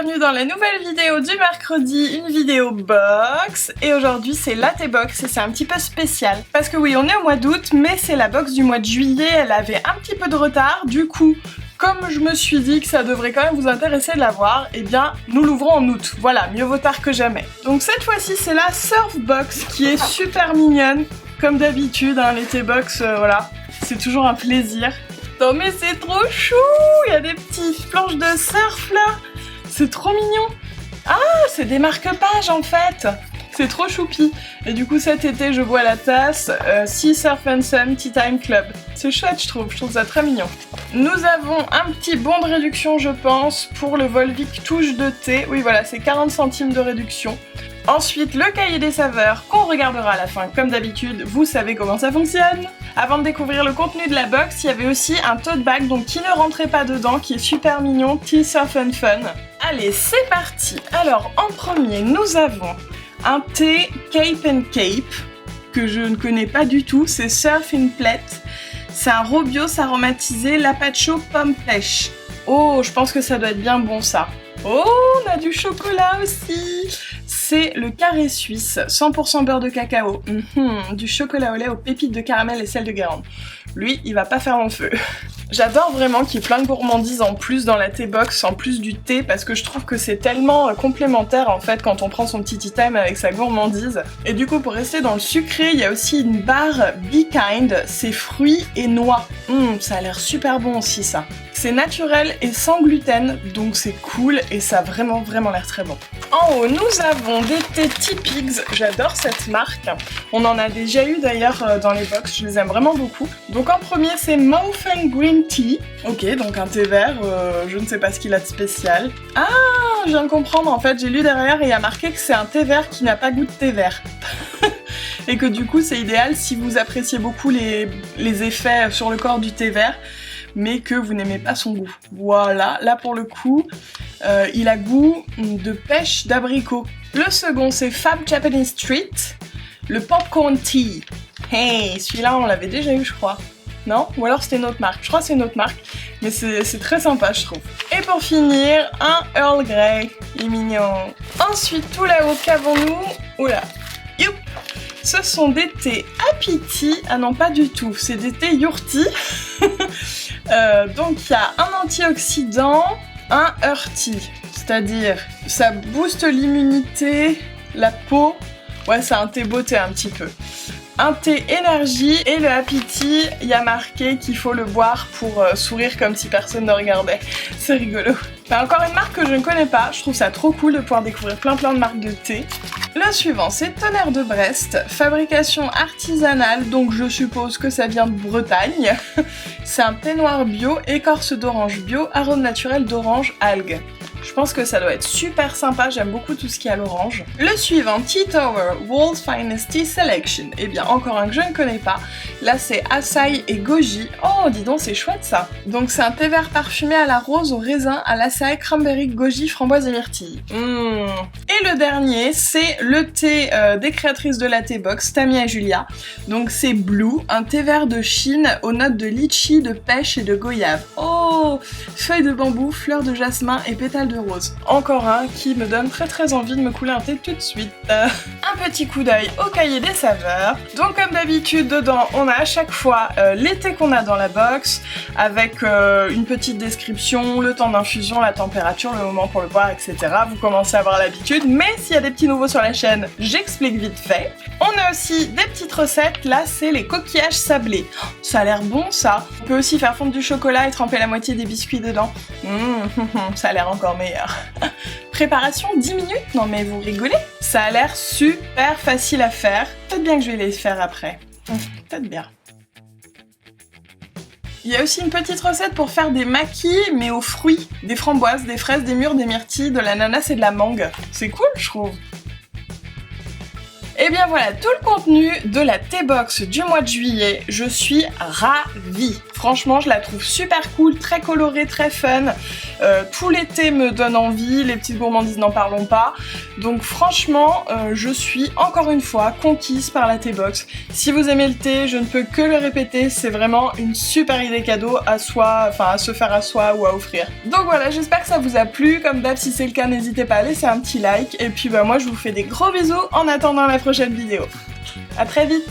bienvenue dans la nouvelle vidéo du mercredi, une vidéo box. Et aujourd'hui c'est la T-Box et c'est un petit peu spécial. Parce que oui, on est au mois d'août, mais c'est la box du mois de juillet, elle avait un petit peu de retard. Du coup, comme je me suis dit que ça devrait quand même vous intéresser de la voir, eh bien nous l'ouvrons en août. Voilà, mieux vaut tard que jamais. Donc cette fois-ci c'est la Surf Box qui est super mignonne. Comme d'habitude, hein, les T-Box, voilà, c'est toujours un plaisir. Non mais c'est trop chou, il y a des petites planches de surf là, c'est trop mignon. Ah, c'est des marque-pages en fait, c'est trop choupi. Et du coup cet été je bois la tasse Sea Surf and Sun Tea Time Club. C'est chouette, je trouve ça très mignon. Nous avons un petit bon de réduction je pense pour le Volvic touche de thé. Oui voilà, c'est 40 centimes de réduction. Ensuite, le cahier des saveurs qu'on regardera à la fin. Comme d'habitude, vous savez comment ça fonctionne. Avant de découvrir le contenu de la box, il y avait aussi un tote bag, donc qui ne rentrait pas dedans, qui est super mignon, Tea Surf and Fun. Allez, c'est parti. Alors, en premier, nous avons un thé Cape and Cape, que je ne connais pas du tout, c'est Surf in Plate. C'est un Robios aromatisé Lapacho pomme pêche. Oh, je pense que ça doit être bien bon ça. Oh, on a du chocolat aussi. C'est le carré suisse, 100% beurre de cacao, du chocolat au lait aux pépites de caramel et sel de Guérande. Lui, il va pas faire long feu. J'adore vraiment qu'il y ait plein de gourmandises en plus dans la T-Box, en plus du thé, parce que je trouve que c'est tellement complémentaire en fait quand on prend son petit tea time avec sa gourmandise. Et du coup, pour rester dans le sucré, il y a aussi une barre Be Kind, c'est fruits et noix. Ça a l'air super bon aussi ça. C'est naturel et sans gluten, donc c'est cool et ça a vraiment l'air très bon. En haut, nous avons des thés T-Pigs, j'adore cette marque. On en a déjà eu d'ailleurs dans les box, je les aime vraiment beaucoup. Donc en premier, c'est Mountain Green Tea. Ok, donc un thé vert, je ne sais pas ce qu'il a de spécial. Ah, je viens de comprendre, en fait, j'ai lu derrière et il y a marqué que c'est un thé vert qui n'a pas goût de thé vert. Et que du coup, c'est idéal si vous appréciez beaucoup les effets sur le corps du thé vert, mais que vous n'aimez pas son goût. Voilà, là pour le coup, il a goût de pêche d'abricot. Le second, c'est Fab Japanese Treat, le Popcorn Tea. Hey, celui-là, on l'avait déjà eu, je crois. Non? Ou alors c'était une autre marque. Je crois que c'est une autre marque, mais c'est très sympa, je trouve. Et pour finir, un Earl Grey. Il est mignon. Ensuite, tout là-haut, qu'avons-nous? Oula. Youp! Ce sont des thés Happy Tea. Ah non, pas du tout. C'est des thés Yurti. Donc il y a un antioxydant, un Earthy, c'est-à-dire ça booste l'immunité, la peau. Ouais, c'est un thé beauté un petit peu. Un thé énergie et le Happy Tea, il y a marqué qu'il faut le boire pour sourire comme si personne ne regardait. C'est rigolo. Bah, encore une marque que je ne connais pas, je trouve ça trop cool de pouvoir découvrir plein de marques de thé. Le suivant, c'est Tonnerre de Brest, fabrication artisanale, donc je suppose que ça vient de Bretagne. C'est un thé noir bio, écorce d'orange bio, arôme naturel d'orange, algues. Je pense que ça doit être super sympa, j'aime beaucoup tout ce qui est à l'orange. Le suivant, Tea Tower, World's Finest Tea Selection. Eh bien, encore un que je ne connais pas. Là, c'est açaï et goji. Oh, dis donc, c'est chouette ça. Donc, c'est un thé vert parfumé à la rose, au raisin, à l'açaï, cranberry, goji, framboise et myrtille. Et le dernier, c'est le thé des créatrices de la T-Box, Tamia et Julia. Donc, c'est Blue, un thé vert de Chine aux notes de litchi, de pêche et de goyave. Oh, feuilles de bambou, fleurs de jasmin et pétales de rose. Encore un qui me donne très envie de me couler un thé tout de suite. Un petit coup d'œil au cahier des saveurs. Donc comme d'habitude dedans on a à chaque fois les thés qu'on a dans la box avec une petite description, le temps d'infusion, la température, le moment pour le boire, etc. Vous commencez à avoir l'habitude, mais s'il y a des petits nouveaux sur la chaîne, j'explique vite fait. On a aussi des petites recettes, là c'est les coquillages sablés. Oh, ça a l'air bon ça. On peut aussi faire fondre du chocolat et tremper la moitié des biscuits dedans. Ça a l'air encore meilleur. Préparation 10 minutes? Non mais vous rigolez? Ça a l'air super facile à faire. Peut-être bien que je vais les faire après. Peut-être bien. Il y a aussi une petite recette pour faire des maquis, mais aux fruits. Des framboises, des fraises, des mûres, des myrtilles, de l'ananas et de la mangue. C'est cool, je trouve. Et bien voilà tout le contenu de la T-Box du mois de juillet. Je suis ravie. Franchement, je la trouve super cool, très colorée, très fun. Tout l'été me donne envie, les petites gourmandises n'en parlons pas. Donc franchement, je suis encore une fois conquise par la T-Box. Si vous aimez le thé, je ne peux que le répéter, c'est vraiment une super idée cadeau à soi, enfin à se faire à soi ou à offrir. Donc voilà, j'espère que ça vous a plu. Comme d'hab, si c'est le cas, n'hésitez pas à laisser un petit like. Et puis moi, je vous fais des gros bisous en attendant la prochaine vidéo. À très vite!